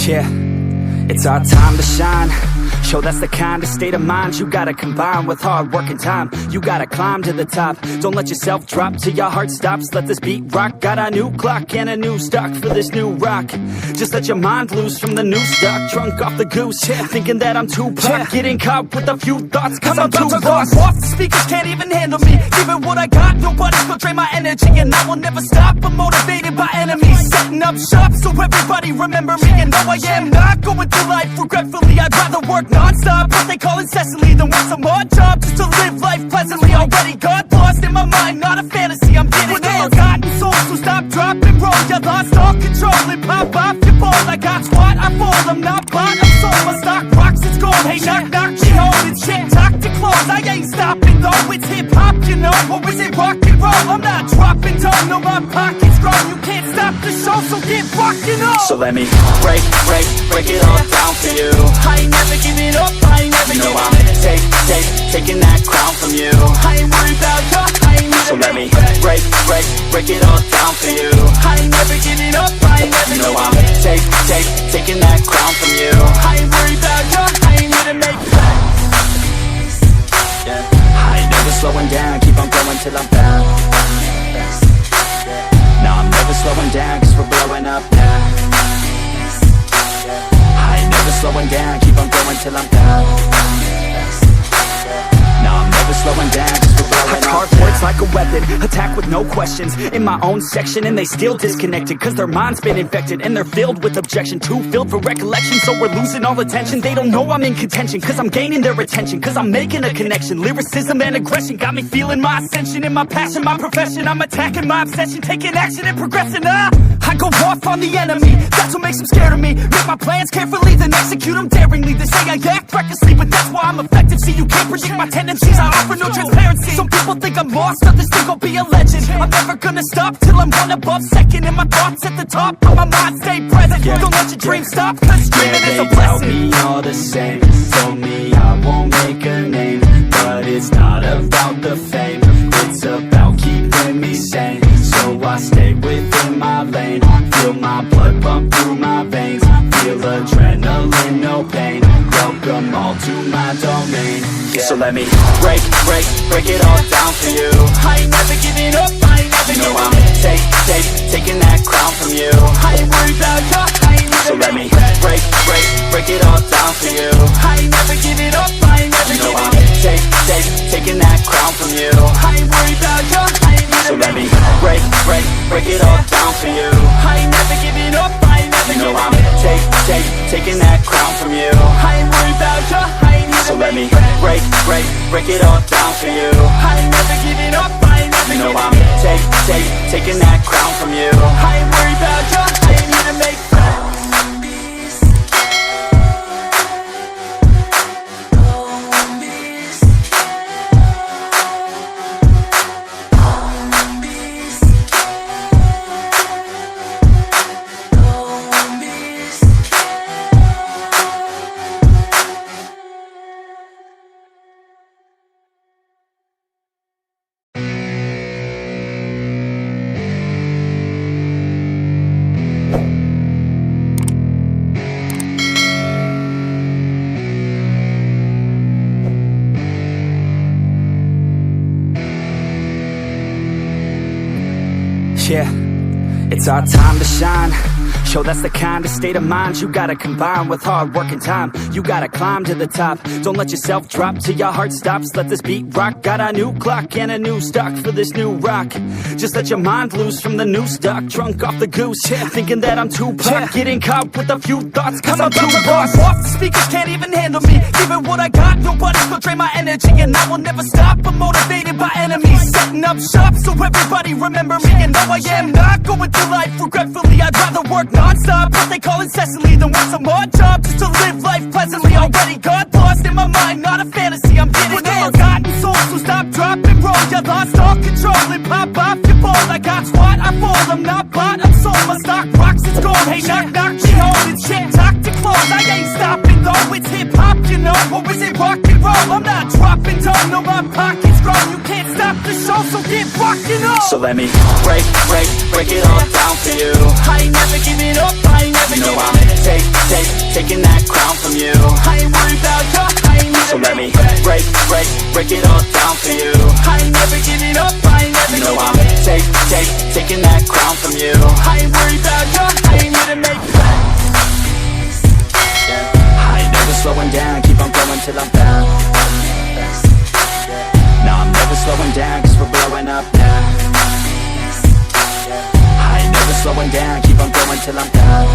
Yeah, it's our time to shine. Show that's the kind of state of mind you gotta combine with hard work and time. You gotta climb to the top. Don't let yourself drop till your heart stops. Let this beat rock. Got a new clock and a new stock for this new rock. Just let your mind loose from the new stock. Drunk off the goose, thinking that I'm too pop. Getting caught with a few thoughts cause I'm too lost. Off the speakers can't even handle me. Even what I got, nobody's gonna drain my energy. And I will never stop, I'm motivated by enemies. Setting up shop so everybody remember me. And no, I am not going through life regretfully. I'd rather work non-stop, what they call incessantly, than work some odd job just to live life pleasantly. Already got lost in my mind, not a fantasy, I'm getting with all forgotten souls, so stop, drop, and roll. You lost all control and pop off your ball. I got squat, I fold, I'm not bought, I'm sold. My stock rocks, it's gold. Hey, knock, knock, she holding shit, talk to close. I ain't stopping though, it's hip-hop, you know. Or is it rock and roll? I'm not dropping down, no, my pocket's grown. You can't stop the show, so get rockin' on. So let me break it all down for you. I ain't never giving up, I ain't never giving up. I'm taking that crown from you. I ain't worried about you, I ain't never. So let me break it all down for you. I ain't never giving up, I ain't never giving up. I'm taking that crown from you. I ain't worried about you, I ain't here to make friends. I ain't never slowing down, keep on going till I'm found. No, I'm never slowing down, cause we're blowing up now. I ain't never slowing down, keep on going till I'm down. No, I'm never slowing down, cause we're blowing up. Hard words like a weapon, attack with no questions. In my own section and they still disconnected, cause their mind's been infected and they're filled with objection. Too filled for recollection, so we're losing all attention. They don't know I'm in contention, cause I'm gaining their attention. Cause I'm making a connection, lyricism and aggression got me feeling my ascension. In my passion, my profession, I'm attacking my obsession. Taking action and progressing, I go off on the enemy, that's what makes them scared of me. Make my plans carefully, then execute them daringly. They say I act recklessly, but that's why I'm effective. See, you can't predict my tendencies, I offer no transparency. Some people think I'm lost, others think I'll be a legend. I'm never gonna stop till I'm one above second. And my thoughts at the top, but my mind stay present. Don't let your dreams stop, cause dreaming is a blessing. They tell me all the same, told me I won't make a name. But it's not about the fame, it's about keeping me sane. So I stay within my lane, feel my blood pump through my veins. Feel adrenaline, no pain, welcome all to my domain. So let me break it all down for you. I ain't never giving up, I ain't never giving up. I'm taking that crown from you. I ain't worried about you, I ain't never. So let me break it all down for you. I ain't never giving up, I ain't never giving up. I'm taking that crown from you. I ain't worried about you, I ain't never. So let me break it all down for you. I ain't never giving up, I ain't never giving up. I'm taking that crown from you. I ain't worried about you, I ain't here to So let me make break it all down for you. I ain't never giving up, I ain't never giving up. I'm taking that crown from you. I ain't worried about you, I ain't here to make friends. Yeah, it's our time to shine. Show that's the kind of state of mind you gotta combine with hard work and time. You gotta climb to the top. Don't let yourself drop till your heart stops. Let this beat rock. Got a new clock and a new stock for this new rock. Just let your mind loose from the new stock. Drunk off the goose, thinking that I'm too pop. Getting caught with a few thoughts cause I'm too lost. Off the speakers can't even handle me. Even what I got, nobody's gonna drain my energy. And I will never stop, I'm motivated by enemies. Setting up shop so everybody remember me. And no, I am not going through life regretfully. I'd rather work non-stop, what they call incessantly, than work some odd job just to live life pleasantly. Already got lost in my mind, not a fantasy, I'm getting with all forgotten souls, so stop, drop, and roll. You lost all control and pop off your ball. I got squat, I fold, I'm not bought, I'm sold. My stock rocks, it's gold. Hey, knock, knock, she holding shit, talk to close. I ain't stopping though, it's hip-hop, you know. Or is it rock and roll? I'm not dropping down, no, my pocket's grown. You can't stop the show, so get rockin' on. So let me break it all down for you. I ain't never giving up, I ain't never giving up. I'm taking that crown from you. I ain't worried about you, I ain't need. So let me break it all down for you. I ain't never giving up, I ain't never giving up. I'm taking that crown from you. I ain't worried about you, I ain't here to make plans. I ain't never slowing down, keep on going till I'm down. No, I'm never slowing down, cause we're blowing up now. I ain't never slowing down, keep on going till I'm down.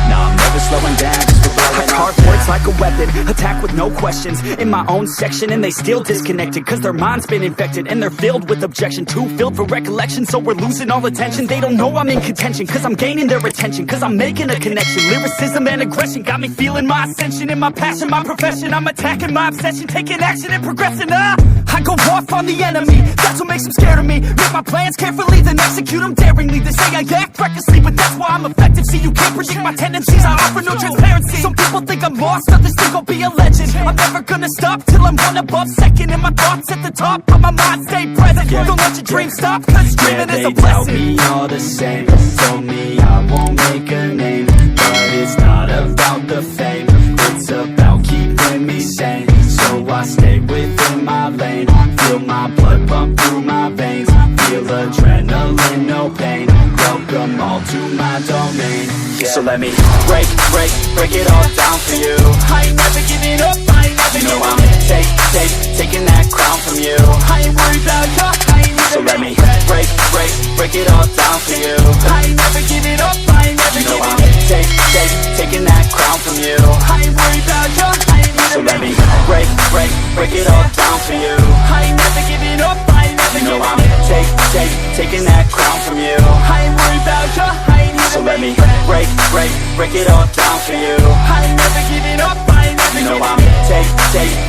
No, I'm never slowing down, cause we're blowing up. Hard words like a weapon, attack with no questions. In my own section and they still disconnected, cause their mind's been infected and they're filled with objection. Too filled for recollection, so we're losing all attention. They don't know I'm in contention, cause I'm gaining their attention, cause I'm making a connection. Lyricism and aggression got me feeling my ascension. In my passion, my profession, I'm attacking my obsession, taking action and progressing. I go off on the enemy, that's what makes them scared of me. Make my plans carefully, then execute them daringly. They say I act recklessly, but that's why I'm effective. See, you can't predict my tendencies, I offer no transparency. Some people think I'm lost, others think I'll be a legend. I'm never gonna stop till I'm one above second. And my thoughts at the top, but my mind stay present. Don't let your dreams stop, cause dreaming is a blessing. They tell me all the same, told me I won't make a name. But it's not about the fame, it's about keeping me sane. So I stay within my lane, feel my blood pump through my veins. Feel adrenaline, no pain, welcome all to my domain. So let me break it all down for you. I ain't never giving up, I ain't never giving up. I'm taking that crown from you. I ain't worried about you, I ain't need. So let me break it all down for you. I ain't never giving up, I ain't never giving up. I'm taking that crown from you. I ain't worried about you, I ain't need. So let me break it all down for you. I ain't never giving up, I ain't never giving up. I'm taking that crown from you. I ain't worried about you, I ain't need. So let me break it all down for you. I ain't never giving up, I ain't never giving up. I'm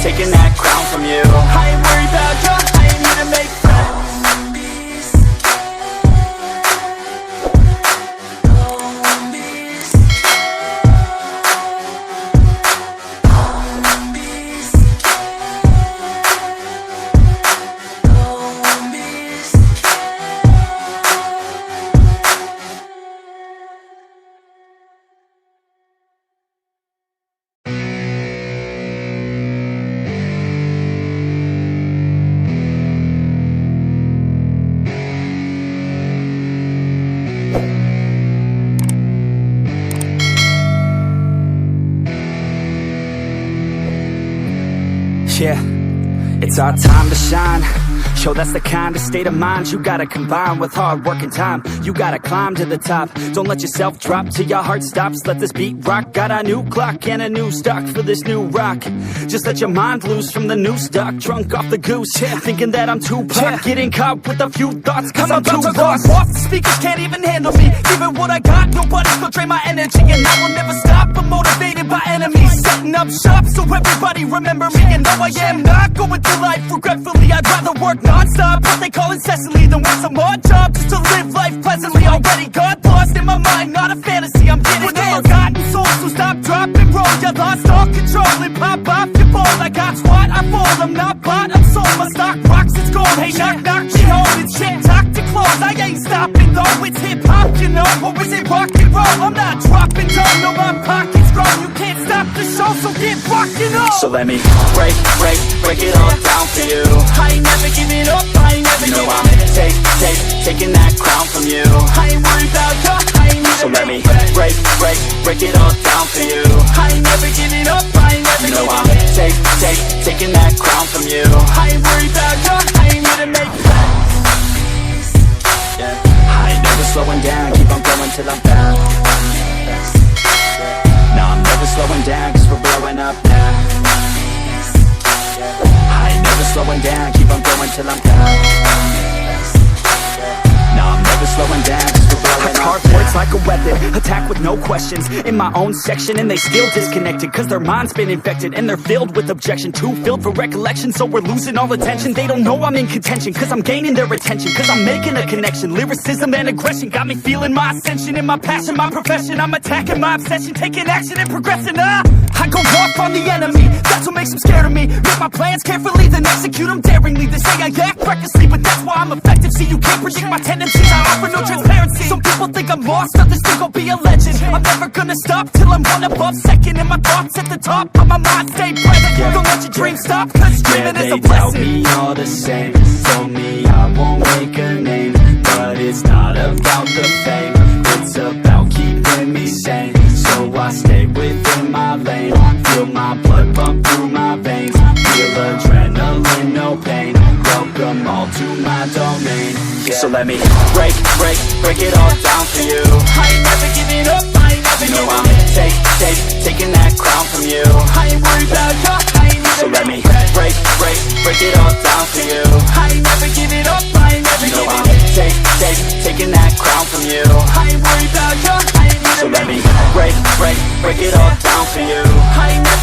taking that crown from you. I ain't worried about you, I ain't need to make friends. Yeah, it's our time to shine. Show that's the kind of state of mind you gotta combine with hard work and time. You gotta climb to the top. Don't let yourself drop till your heart stops. Let this beat rock. Got a new clock and a new stock for this new rock. Just let your mind loose from the new stock. Drunk off the goose, thinking that I'm too pop. Getting caught with a few thoughts cause I'm too lost. Off the speakers can't even handle me. Giving what I got, nobody's gonna drain my energy. And I will never stop, I'm motivated by enemies. Setting up shop so everybody remember me. And though I am not going through life regretfully, I'd rather work non-stop, what they call incessantly, than work some odd job just to live life pleasantly. Already got lost in my mind, not a fantasy, I'm getting it. Forgotten souls, so stop, drop, and roll. You lost all control and pop off your ball. I got squat, I fall, I'm not bought, I'm sold. My stock rocks, it's gold. Hey, knock, knock, she home. It's shit, talk to close. I ain't stopping though, it's hip-hop, you know. Or is it rock and roll? I'm not dropping down, no, my pocket's grown. You can't stop the show, so get rockin' on. So let me break it all down for you. I ain't never giving up, I ain't never giving up. I'm taking that crown from you. I ain't worried about you, I ain't need. So let me break it all down for you. I ain't never giving up, I ain't never giving up. I'm taking that crown from you. I ain't worried about you, I ain't here to make plans. I ain't never slowing down, keep on going till I'm down. No, I'm never slowing down, cause we're blowing up now. I ain't never slowing down, keep on going till I'm down. No, I'm never slowing down, cause we're blowing up. Hard words like a weapon, attack with no questions. In my own section and they still disconnected, cause their mind's been infected and they're filled with objection. Too filled for recollection, so we're losing all attention. They don't know I'm in contention, cause I'm gaining their attention, cause I'm making a connection. Lyricism and aggression got me feeling my ascension. In my passion, my profession, I'm attacking my obsession, taking action and progressing. I go off on the enemy, that's what makes them scared of me. Make my plans carefully, then execute them daringly. They say I act recklessly, but that's why I'm effective. See, you can't predict my tendencies, I offer no transparency. Some people don't think I'm lost, I'll just think I'll be a legend. I'm never gonna stop till I'm one above second. And my thoughts at the top, but my mind stay present. Don't let your dreams stop, cause dreaming is a they doubt blessing. me all the same. Told me I won't make a name, but it's not about the fame. It's about keeping me sane. So I stay within my lane. Feel my blood pump through my veins. Feel adrenaline, no pain. Welcome all to my domain. So let me break it all down for you. I ain't never giving up, I ain't never giving up. Taking that crown from you. I ain't worried about you, I ain't never. So let me break it all down for you. I ain't never giving up, I ain't never giving up. Taking that crown from you. I ain't worried about you, I ain't never. So let me break it all down for you. I ain't never